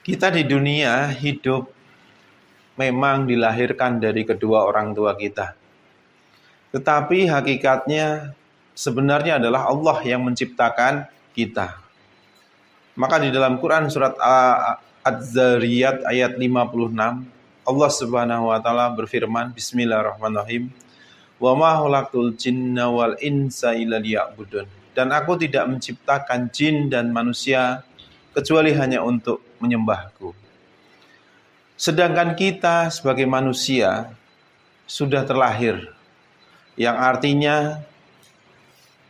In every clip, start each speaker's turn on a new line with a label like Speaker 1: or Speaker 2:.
Speaker 1: Kita di dunia hidup memang dilahirkan dari kedua orang tua kita. Tetapi hakikatnya sebenarnya adalah Allah yang menciptakan kita. Maka di dalam Quran surat Az-Zariyat ayat 56, Allah Subhanahu wa taala berfirman, Bismillahirrahmanirrahim. Wa ma khalaqtul jinna wal insa illa liya'budun. Dan aku tidak menciptakan jin dan manusia kecuali hanya untuk menyembahku. Sedangkan kita sebagai manusia sudah terlahir, yang artinya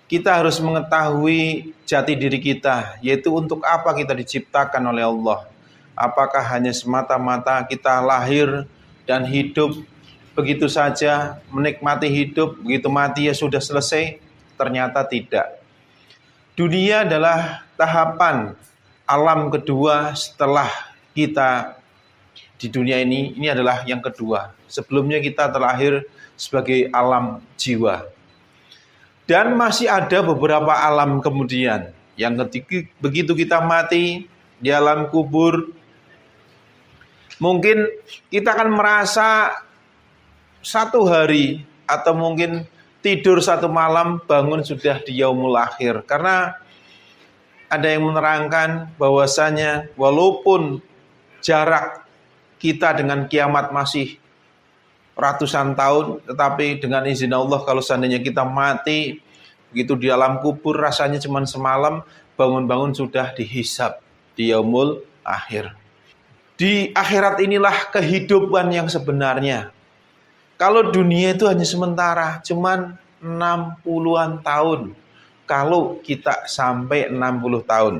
Speaker 1: kita harus mengetahui jati diri kita, yaitu untuk apa kita diciptakan oleh Allah. Apakah hanya semata-mata kita lahir dan hidup begitu saja, menikmati hidup, begitu mati ya sudah selesai? Ternyata tidak. Dunia adalah tahapan alam kedua setelah kita di dunia ini adalah yang kedua. Sebelumnya kita terlahir sebagai alam jiwa. Dan masih ada beberapa alam kemudian. Yang ketiga, begitu kita mati di alam kubur, mungkin kita akan merasa satu hari atau mungkin tidur satu malam, bangun sudah di yaumul akhir. Karena ada yang menerangkan bahwasanya walaupun jarak kita dengan kiamat masih ratusan tahun, tetapi dengan izin Allah kalau seandainya kita mati begitu di alam kubur, rasanya cuma semalam, bangun-bangun sudah dihisab di yaumul akhir. Di akhirat inilah kehidupan yang sebenarnya. Kalau dunia itu hanya sementara, cuman 60-an tahun. Kalau kita sampai 60 tahun.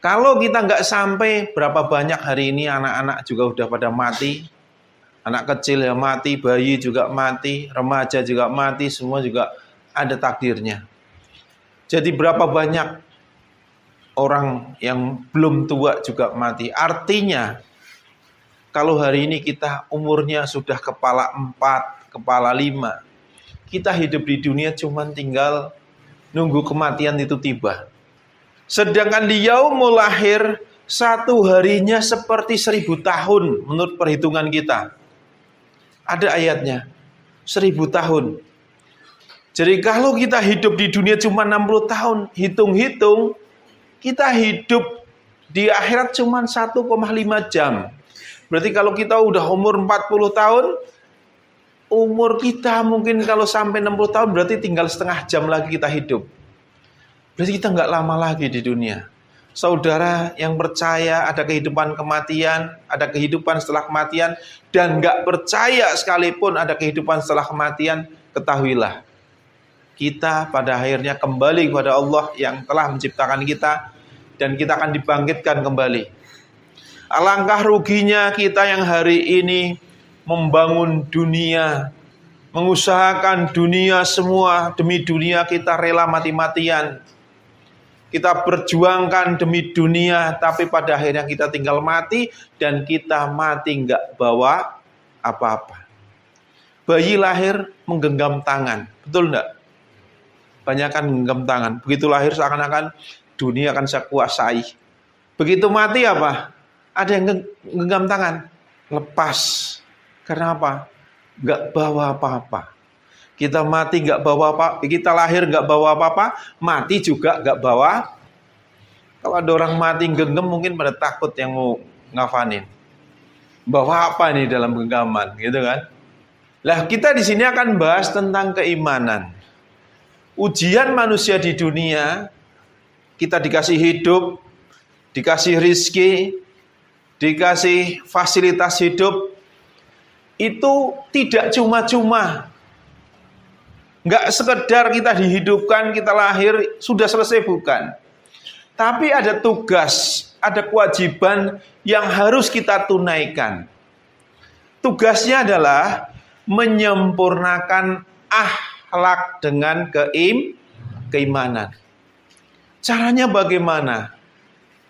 Speaker 1: Kalau kita nggak sampai, berapa banyak hari ini anak-anak juga udah pada mati. Anak kecil ya mati, bayi juga mati, remaja juga mati, semua juga ada takdirnya. Jadi berapa banyak orang yang belum tua juga mati. Artinya, kalau hari ini kita umurnya sudah kepala 4, kepala 5, kita hidup di dunia cuma tinggal nunggu kematian itu tiba. Sedangkan di yaumul akhir, satu harinya seperti 1000 tahun menurut perhitungan kita. Ada ayatnya, 1000 tahun. Jadi kalau kita hidup di dunia cuma 60 tahun, hitung-hitung, kita hidup di akhirat cuma 1,5 jam. Berarti kalau kita udah umur 40 tahun, umur kita mungkin kalau sampai 60 tahun berarti tinggal setengah jam lagi kita hidup. Berarti kita nggak lama lagi di dunia. Saudara yang percaya ada kehidupan kematian, ada kehidupan setelah kematian, dan nggak percaya sekalipun ada kehidupan setelah kematian, ketahuilah, kita pada akhirnya kembali kepada Allah yang telah menciptakan kita, dan kita akan dibangkitkan kembali. Alangkah ruginya kita yang hari ini membangun dunia, mengusahakan dunia semua, demi dunia kita rela mati-matian. Kita berjuangkan demi dunia, tapi pada akhirnya kita tinggal mati, dan kita mati nggak bawa apa-apa. Bayi lahir menggenggam tangan, betul nggak? Banyak kan menggenggam tangan. Begitu lahir seakan-akan dunia akan saya kuasai. Begitu mati apa? Ada yang genggam tangan, lepas. Karena apa? Nggak bawa apa-apa. Kita mati nggak bawa apa, kita lahir nggak bawa apa-apa, mati juga nggak bawa. Kalau ada orang mati genggam mungkin pada takut yang mau ngafanin. Bawa apa nih dalam genggaman, gitu kan? Lah kita di sini akan bahas tentang keimanan. Ujian manusia di dunia, kita dikasih hidup, dikasih rizki, dikasih fasilitas hidup, itu tidak cuma-cuma. Nggak sekedar kita dihidupkan, kita lahir, sudah selesai, bukan. Tapi ada tugas, ada kewajiban yang harus kita tunaikan. Tugasnya adalah menyempurnakan akhlak dengan keimanan. Caranya bagaimana?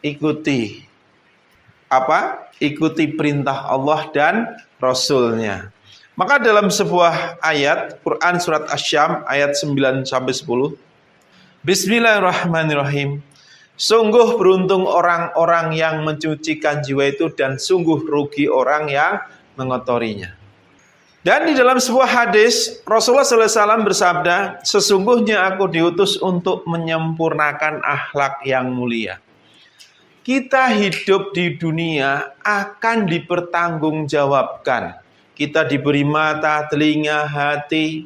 Speaker 1: Ikuti apa? Ikuti perintah Allah dan Rasul-Nya. Maka dalam sebuah ayat Quran surat Asy-Syam ayat 9-10, Bismillahirrahmanirrahim. Sungguh beruntung orang-orang yang mencucikan jiwa itu, dan sungguh rugi orang yang mengotorinya. Dan di dalam sebuah hadis Rasulullah SAW bersabda, sesungguhnya aku diutus untuk menyempurnakan akhlak yang mulia. Kita hidup di dunia akan dipertanggungjawabkan. Kita diberi mata, telinga, hati,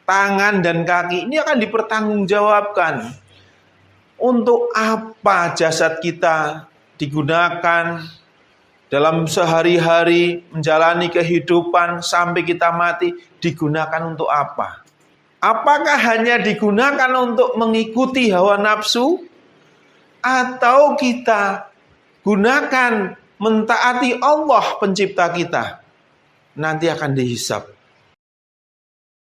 Speaker 1: tangan, dan kaki. Ini akan dipertanggungjawabkan. Untuk apa jasad kita digunakan dalam sehari-hari menjalani kehidupan sampai kita mati, digunakan untuk apa? Apakah hanya digunakan untuk mengikuti hawa nafsu, atau kita gunakan mentaati Allah pencipta kita? Nanti akan dihisab.